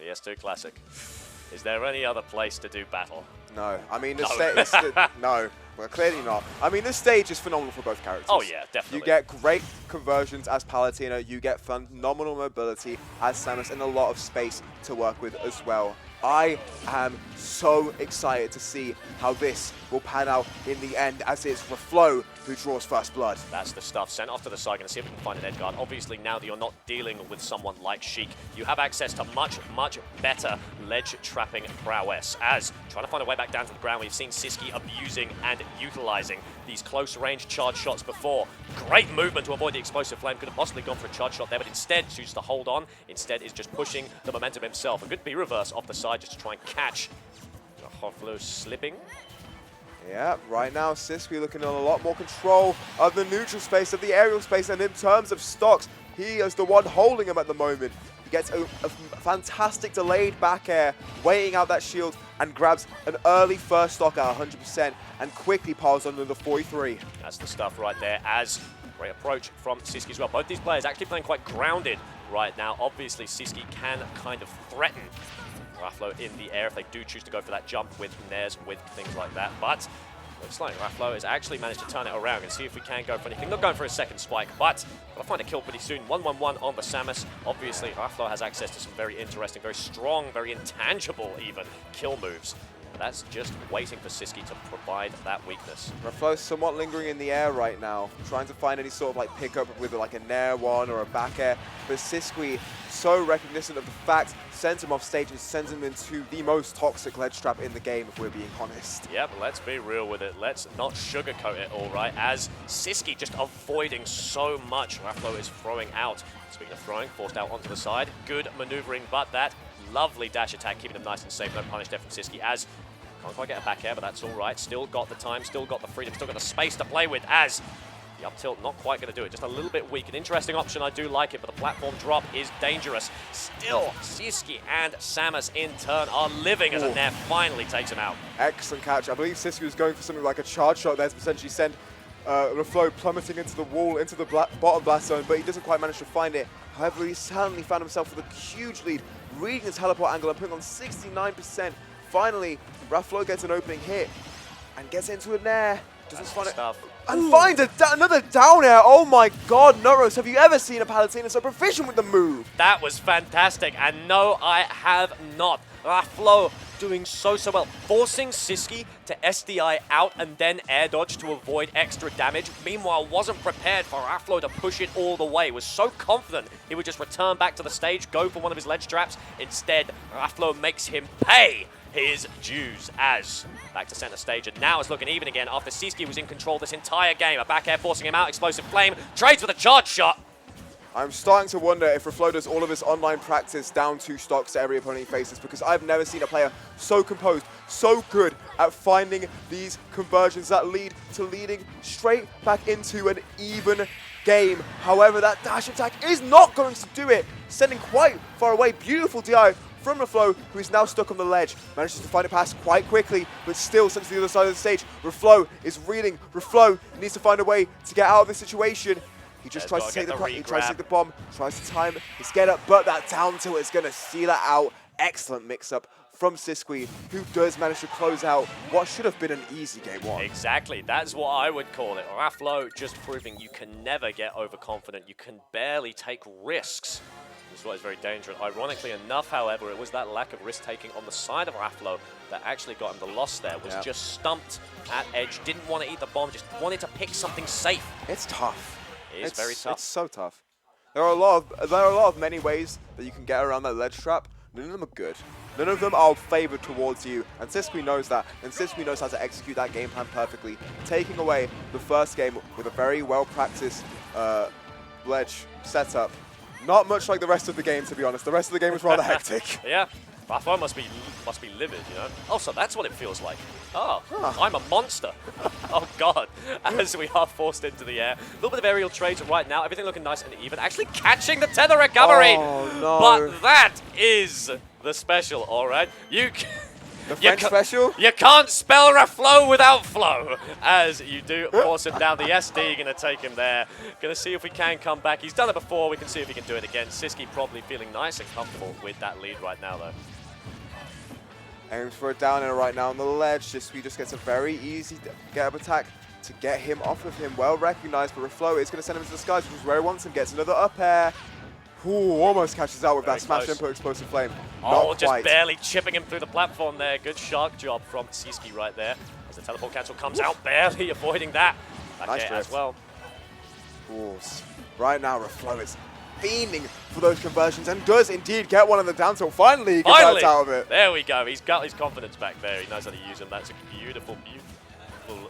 PS2 Classic. Is there any other place to do battle? No. I mean, No. no. Well, clearly not. I mean, this stage is phenomenal for both characters. Oh yeah, definitely. You get great conversions as Palutena, you get phenomenal mobility as Samus, and a lot of space to work with as well. I am so excited to see how this will pan out in the end, as it's Raflow who draws first blood. That's the stuff. Sent off to the side, going to see if we can find an edge guard. Obviously, now that you're not dealing with someone like Sheik, you have access to much, much better ledge trapping prowess. As trying to find a way back down to the ground, we've seen Sisky abusing and utilizing these close range charge shots before. Great movement to avoid the explosive flame. Could have possibly gone for a charge shot there, but instead chooses to hold on. Instead is just pushing the momentum himself. A good B reverse off the side just to try and catch Raflow slipping. Yeah, right now Sisqui looking on a lot more control of the neutral space, of the aerial space, and in terms of stocks, he is the one holding him at the moment. He gets a fantastic delayed back air, weighing out that shield, and grabs an early first stock at 100%, and quickly piles under the 43. That's the stuff right there, as great approach from Sisky as well. Both these players actually playing quite grounded right now. Obviously, Sisky can kind of threaten Raflow in the air if they do choose to go for that jump with Nares, with things like that. But looks like Raflow has actually managed to turn it around and see if we can go for anything. Not going for a second spike, but we'll find a kill pretty soon. 1-1-1 on the Samus. Obviously, Raflow has access to some very interesting, very strong, very intangible even kill moves. But that's just waiting for Sisky to provide that weakness. Raflow's somewhat lingering in the air right now, trying to find any sort of like pickup with like a nair one or a back air. But Sisqui, so recognizant of the fact, sends him off stage and sends him into the most toxic ledge trap in the game, if we're being honest. Yeah, but let's be real with it. Let's not sugarcoat it, all right? As Sisky just avoiding so much Raflow is throwing out. Speaking of throwing, forced out onto the side. Good maneuvering, but that lovely dash attack, keeping him nice and safe. No punish there from Sisky, as can't quite get a back air, but that's all right. Still got the time, still got the freedom, still got the space to play with, as the up tilt not quite going to do it. Just a little bit weak. An interesting option, I do like it, but the platform drop is dangerous. Still, Sisky and Samus in turn are living as a Nair finally takes him out. Excellent catch. I believe Sisqui was going for something like a charge shot there to essentially send Raflow plummeting into the wall, into the bottom blast zone, but he doesn't quite manage to find it. However, he suddenly found himself with a huge lead, reading his teleport angle and putting on 69%. Finally, Raflow gets an opening hit and gets into a nair. Doesn't find it. And finds another down air. Oh my god, Noros, have you ever seen a Palutena so proficient with the move? That was fantastic, and no, I have not. Raflow doing so well, forcing Sisky to SDI out and then air dodge to avoid extra damage. Meanwhile, wasn't prepared for Raflow to push it all the way. Was so confident he would just return back to the stage, go for one of his ledge traps. Instead, Raflow makes him pay his dues, as back to center stage, and now it's looking even again after Sisky was in control this entire game. A back air forcing him out, explosive flame, trades with a charge shot. I'm starting to wonder if Raflow does all of his online practice down 2 stocks to every opponent he faces, because I've never seen a player so composed, so good at finding these conversions that lead to leading straight back into an even game. However, that dash attack is not going to do it, sending quite far away. Beautiful DI from Raflow, who is now stuck on the ledge. Manages to find it past quite quickly, but still sent to the other side of the stage. Raflow is reeling. Raflow needs to find a way to get out of this situation. He just tries to take the bomb, tries to time his get up, but that down tilt is going to seal it out. Excellent mix-up from Sisqui, who does manage to close out what should have been an easy game 1. Exactly, that's what I would call it. Raflow just proving you can never get overconfident. You can barely take risks. This is what is very dangerous. Ironically enough, however, it was that lack of risk-taking on the side of Raflow that actually got him the loss there. Was just stumped at edge, didn't want to eat the bomb, just wanted to pick something safe. It's tough. It is very tough. It's so tough. There are a lot of many ways that you can get around that ledge trap. None of them are good. None of them are favored towards you, and Sisqui knows that, and Sisqui knows how to execute that game plan perfectly, taking away the first game with a very well-practiced ledge setup. Not much like the rest of the game, to be honest. The rest of the game was rather hectic. Yeah, Raflow must be livid, you know? Oh, so that's what it feels like. Oh, I'm a monster. Oh, God. As we are forced into the air. A little bit of aerial trades right now. Everything looking nice and even. Actually catching the tether recovery. Oh, no. But that is the special, all right? The French special? You can't spell Raflow without flow. As you do force him down, the SD going to take him there. Going to see if we can come back. He's done it before. We can see if he can do it again. Sisky probably feeling nice and comfortable with that lead right now, though. Aims for a down air right now on the ledge. Sisqui just gets a very easy get-up attack to get him off of him. Well recognized, but Raflow is going to send him into the skies, which is where he wants him. Gets another up air. Ooh, almost catches out with that smash input explosive flame. Oh, just barely chipping him through the platform there. Good shark job from Sisky right there. As the teleport cancel comes out, barely avoiding that. Back nice as well. Ooh, right now, Raflow is fiending for those conversions and does indeed get one on the down tilt. Finally, he gets out of it. There we go. He's got his confidence back there. He knows how to use them. That's a beautiful, beautiful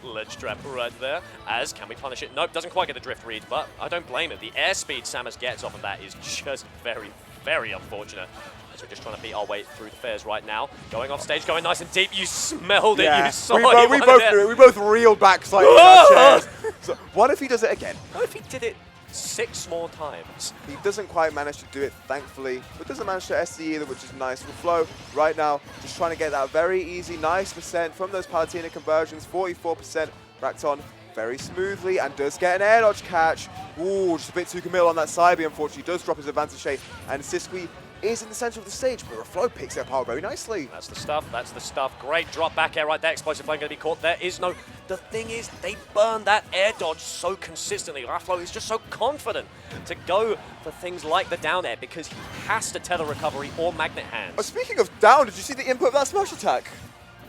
ledge trap right there. As, can we punish it? Nope, doesn't quite get the drift read, but I don't blame him. The airspeed Samus gets off of that is just very, very unfortunate. As we're just trying to beat our way through the fairs right now. Going off stage, going nice and deep. You smelled it. Yeah. You saw it. We both knew it. We both reeled back slightly in our chairs. So what if he does it again? What if he did it 6 more times? He doesn't quite manage to do it, thankfully, but doesn't manage to SD either, which is nice. Raflow right now just trying to get that very easy, nice percent from those Palutena conversions, 44% racked on very smoothly, and does get an air dodge catch. Ooh, just a bit too committal on that side B, unfortunately. Does drop his advantage shape, and Sisqui is in the center of the stage, but Raflow picks it apart very nicely. That's the stuff, that's the stuff. Great drop back air right there. Explosive flame going to be caught. There is no... The thing is, they burn that air dodge so consistently. Raflow is just so confident to go for things like the down air because he has to tether recovery or magnet hands. Oh, speaking of down, did you see the input of that smash attack?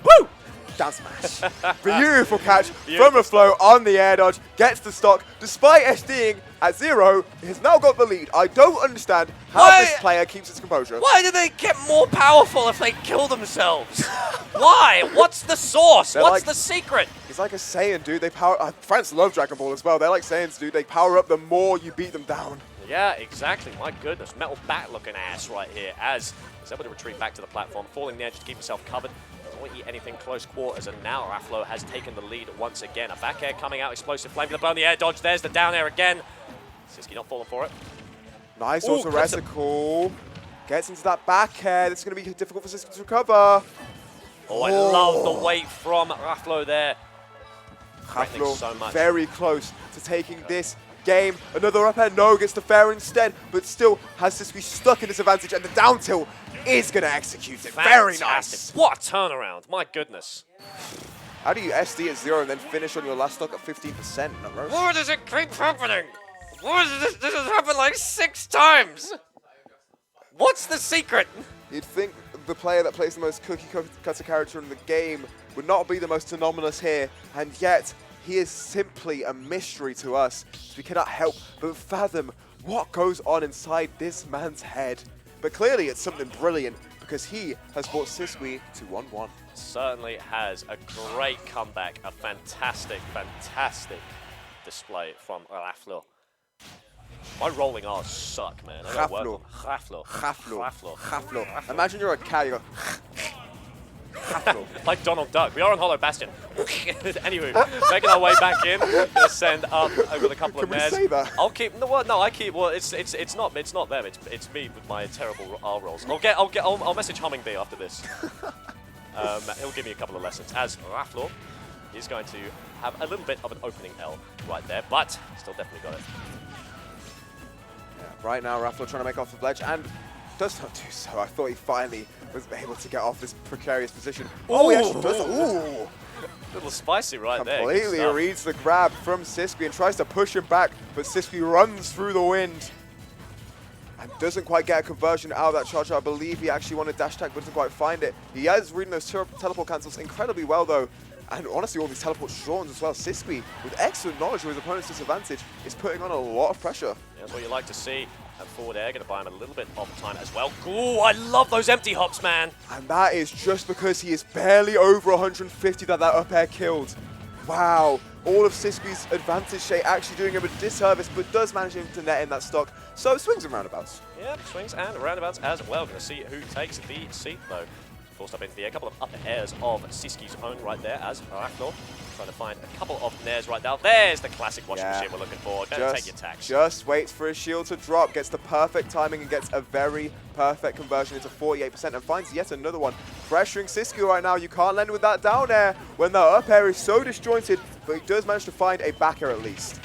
Woo! Down smash. Beautiful catch from Raflow on the air dodge. Gets the stock. Despite SDing at 0, he has now got the lead. I don't understand how this player keeps his composure. Why do they get more powerful if they kill themselves? Why? What's the source? What's the secret? It's like a Saiyan, dude. They power. France love Dragon Ball as well. They're like Saiyans, dude. They power up the more you beat them down. Yeah, exactly. My goodness. Metal bat looking ass right here as he's able to retreat back to the platform, falling there just to keep himself covered. Doesn't want to eat anything close quarters, and now Raflow has taken the lead once again. A back air coming out, explosive flame to burn the air dodge. There's the down air again. Sisky not falling for it. Nice also reticle. Gets into that back air. This is going to be difficult for Sisky to recover. Oh, I love the weight from Raflow there. Raflow so much. Very close to taking this game. Another up air, no, gets the fair instead, but still has Sisqui stuck in disadvantage, and the down tilt is going to execute it. Fantastic. Very nice. What a turnaround. My goodness. How do you SD at 0 and then finish on your last stock at 15%? Why does it keep happening? Why does this has happened like 6 times? What's the secret? You'd think the player that plays the most cookie cutter character in the game would not be the most anomalous here, and yet he is simply a mystery to us. We cannot help but fathom what goes on inside this man's head. But clearly it's something brilliant because he has brought Sisqui to 1-1. Certainly has a great comeback, a fantastic, fantastic display from Raflow. My rolling R's suck, man. Raflow. Raflow. Raflow. Raflow. Raflow. Imagine you're a cat, you go, Raflow. Like Donald Duck. We are on Hollow Bastion. Anywho, making our way back in. Gonna send up with a couple of nares. Can we say that? I'll keep. No, I keep. Well, it's not them. It's me with my terrible R rolls. I'll message Humming Bee after this. He'll give me a couple of lessons. As Raflow is going to have a little bit of an opening L right there, but still definitely got it. Yeah, right now, Raflow trying to make off the ledge and does not do so. I thought he finally was able to get off this precarious position. Oh, he actually does. Ooh. A little spicy right there. Completely reads the grab from Sisqui and tries to push him back, but Sisqui runs through the wind and doesn't quite get a conversion out of that charge. I believe he actually wanted dash attack, but doesn't quite find it. He is reading those teleport cancels incredibly well, though. And honestly, all these teleport shortens as well. Sisqui, with excellent knowledge of his opponent's disadvantage, is putting on a lot of pressure. Yeah, that's what you like to see. And forward air, going to buy him a little bit of time as well. Ooh, I love those empty hops, man. And that is just because he is barely over 150 that up air killed. Wow. All of Sisqui's advantage shade actually doing him a disservice, but does manage him to net in that stock. So swings and roundabouts. Yeah, swings and roundabouts as well. Going to see who takes the seat, though. Forced up into the air. A couple of up airs of Sisky's own right there as Raflow trying to find a couple of nairs right now. There's the classic washing machine we're looking for. Better take your tax. Just waits for his shield to drop, gets the perfect timing and gets a very perfect conversion into 48% and finds yet another one. Pressuring Sisky right now. You can't land with that down air when the up air is so disjointed, but he does manage to find a back air at least.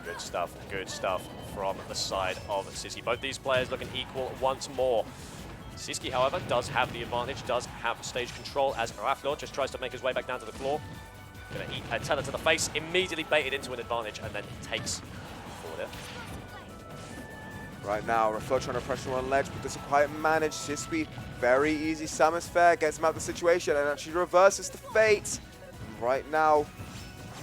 Good stuff from the side of Sisky. Both these players looking equal once more. Sisky, however, does have the advantage, does have stage control as Raflow just tries to make his way back down to the floor. Gonna eat a teller to the face, immediately baited into an advantage, and then takes forward air. Right now, Raflow trying to pressure on ledge, but doesn't quite manage. Sisqui, very easy Samus fair, gets him out of the situation and actually reverses the fate. And right now,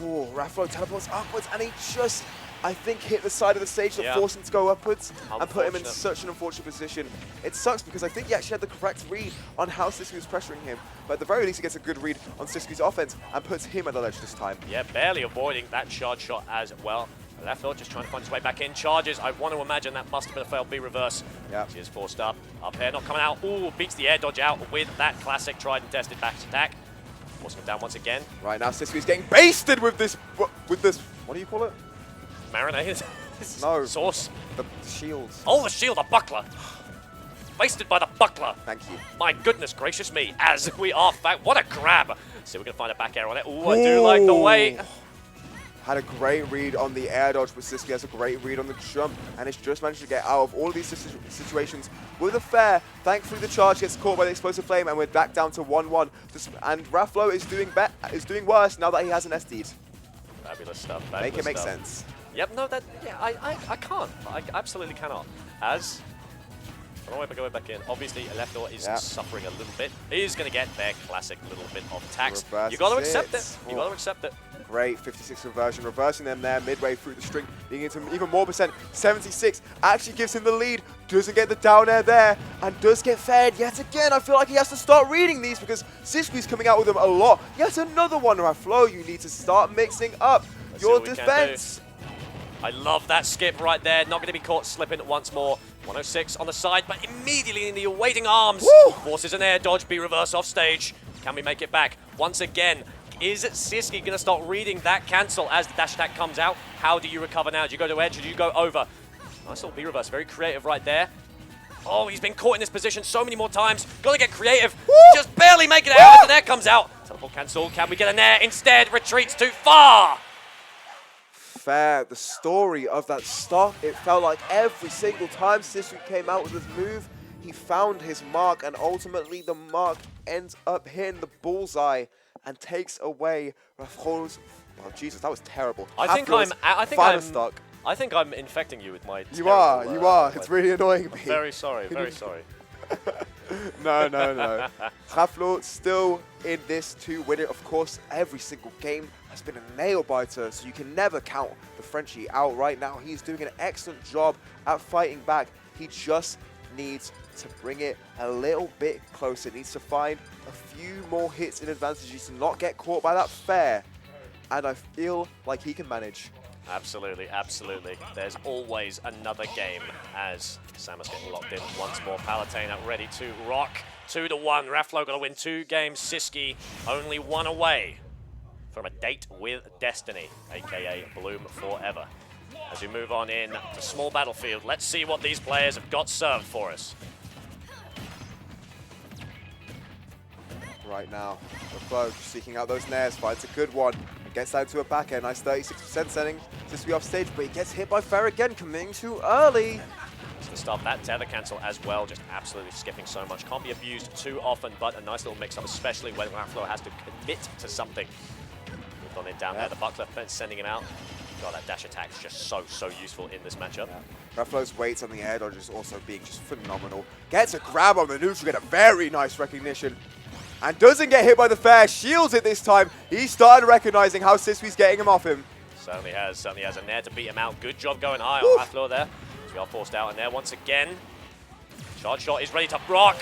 Raflow teleports upwards and he just, I think, hit the side of the stage that forced him to go upwards and put him in such an unfortunate position. It sucks because I think he actually had the correct read on how Sisqui was pressuring him, but at the very least he gets a good read on Sisky's offense and puts him at the ledge this time. Yeah, barely avoiding that charge shot as well. Lefto just trying to find his way back in. Charges. I want to imagine that must have been a failed B reverse. Yeah. She is forced up. Up air not coming out. Ooh, beats the air dodge out with that classic tried and tested back attack. Forcing him down once again. Right now, Sisky's getting basted with this, what do you call it? Marinated. No. Sauce. The shields. Oh, the shield, the buckler. Basted by the buckler. Thank you. My goodness gracious me, as we are back. What a grab. So we're going to find a back air on it. Ooh, I do like the way. Had a great read on the air dodge, but Sisky has a great read on the jump, and it's just managed to get out of all of these situations with a fair. Thankfully, the charge gets caught by the explosive flame, and we're back down to 1-1. And Raflow is doing worse now that he has an SD'd. Fabulous stuff. Make it make sense. Yep, no, I can't. I absolutely cannot. As I don't know if I go back in. Obviously, Leftor is suffering a little bit. He is going to get their classic little bit of tax. You got to accept it. You got to accept it. Great 56 conversion, reversing them there midway through the string, being into even more percent. 76 actually gives him the lead, doesn't get the down air there, and does get fed yet again. I feel like he has to start reading these because Sisqui's coming out with them a lot. Yet another one, Raflow. You need to start mixing up your defense. I love that skip right there. Not going to be caught slipping once more. 106 on the side, but immediately in the awaiting arms. Forces an air dodge, B reverse off stage. Can we make it back? Once again, is Sisky going to start reading that cancel as the dash attack comes out? How do you recover now? Do you go to edge or do you go over? Nice little B reverse, very creative right there. Oh, he's been caught in this position so many more times. Got to get creative. Just barely making it out as the nair comes out. Teleport cancel. Can we get a nair? Instead, retreats too far. Fair. The story of that stock, it felt like every single time Sisqui came out with his move, he found his mark, and ultimately the mark ends up hitting the bullseye and takes away Raflow's. Oh Jesus, that was terrible. I think I'm infecting you with my. You are. It's really annoying me. Very sorry. Very sorry. No. Raflow still in this to win it. Of course, every single game has been a nail biter, so you can never count the Frenchie out. Right now, he's doing an excellent job at fighting back. He just needs to bring it a little bit closer. Needs to find a few more hits in advantages to not get caught by that fair. And I feel like he can manage. Absolutely. There's always another game as Samus getting locked in once more. Palutena ready to rock. 2-1. Raflow got to win 2 games. Sisky only 1 away from a date with Destiny, aka Bloom Forever. As we move on in to small battlefield, let's see what these players have got served for us. Right now, Raflow seeking out those nairs, finds a good one. Gets down to a back air, nice 36% setting just to be off stage, but he gets hit by Fair again, coming too early. Just to stop that tether cancel as well, just absolutely skipping so much. Can't be abused too often, but a nice little mix-up, especially when Raflow has to commit to something. Moved on in down there, the buckler sending him out. God, that dash attack is just so useful in this matchup. Raflow's weights on the air dodge is also being just phenomenal. Gets a grab on the neutral, get a very nice recognition. And doesn't get hit by the fair, shields it this time. He started recognizing how Sisqui's getting him off him. Certainly has a nair to beat him out. Good job going high on Raflow there. So we are forced out in there once again. Charge shot is ready to block.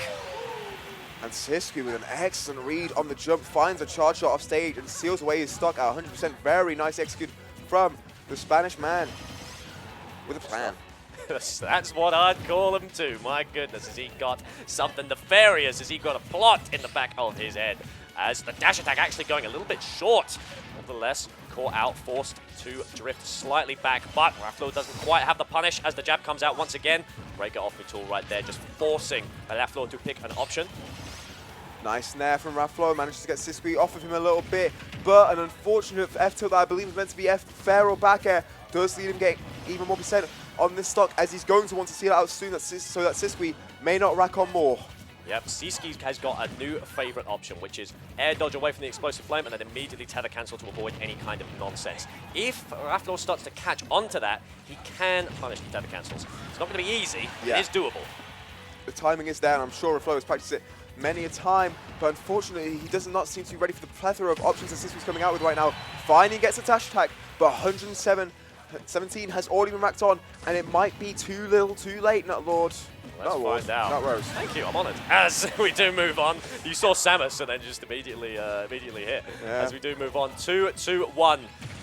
And Sisqui with an excellent read on the jump finds a charge shot off stage and seals away his stock at 100%. Very nice execute from the Spanish man with a plan. That's what I'd call him too. My goodness, has he got something nefarious? Has he got a plot in the back of his head? As the dash attack actually going a little bit short. Nevertheless, caught out, forced to drift slightly back, but Raflow doesn't quite have the punish as the jab comes out once again. Great get off the tool right there, just forcing Raflow to pick an option. Nice snare from Raflow, manages to get Sisqui off of him a little bit, but an unfortunate F-tilt that I believe is meant to be F-fair or back air does lead him get even more percent on this stock, as he's going to want to see it out soon so that Sisqui may not rack on more. Yep, Sisky has got a new favorite option, which is air dodge away from the explosive flame and then immediately tether cancel to avoid any kind of nonsense. If Raflow starts to catch onto that, he can punish the tether cancels. It's not going to be easy, yeah. It is doable. The timing is there, and I'm sure Raflow has practiced it many a time, but unfortunately he does not seem to be ready for the plethora of options that Sisqui is coming out with right now. Finally gets a dash attack, but 117 has already been racked on, and it might be too little too late, not Lord. Let's find out. Not Rose. Thank you, I'm honoured. As we do move on, you saw Samus and then just immediately hit. Yeah. As we do move on, 2-2-1.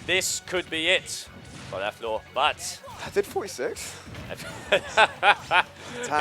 This could be it for Raflow, but That did 46.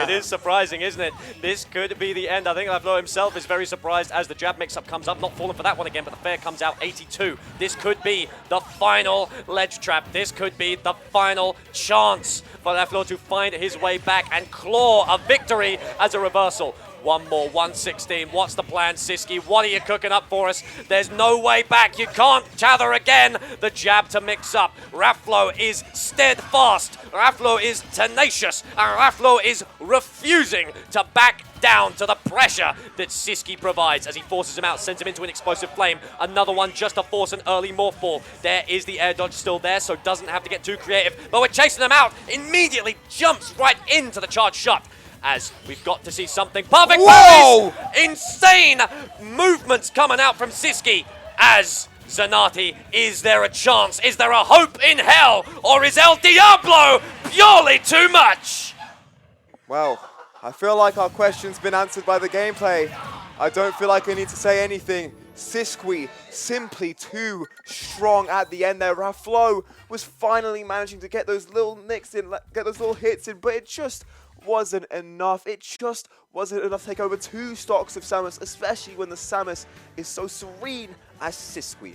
it is surprising, isn't it? This could be the end. I think Raflow himself is very surprised as the jab mix-up comes up. Not falling for that one again, but the fair comes out 82. This could be the final ledge trap. This could be the final chance for Raflow to find his way back and claw a victory as a reversal. One more, 116. What's the plan, Sisky? What are you cooking up for us? There's no way back. You can't tether again. The jab to mix up. Raflow is steadfast. Raflow is tenacious. And Raflow is refusing to back down to the pressure that Sisky provides as he forces him out, sends him into an explosive flame. Another one just to force an early morph ball. There is the air dodge still there, so doesn't have to get too creative. But we're chasing them out. Immediately jumps right into the charge shot. As we've got to see something perfect. Whoa! Insane movements coming out from Sisky. As Zanati, is there a chance? Is there a hope in hell? Or is El Diablo purely too much? Well, I feel like our question's been answered by the gameplay. I don't feel like I need to say anything. Sisqui simply too strong at the end there. Raflow was finally managing to get those little nicks in, get those little hits in, but it just wasn't enough. It just wasn't enough to take over 2 stocks of Samus, especially when the Samus is so serene as Sisqui.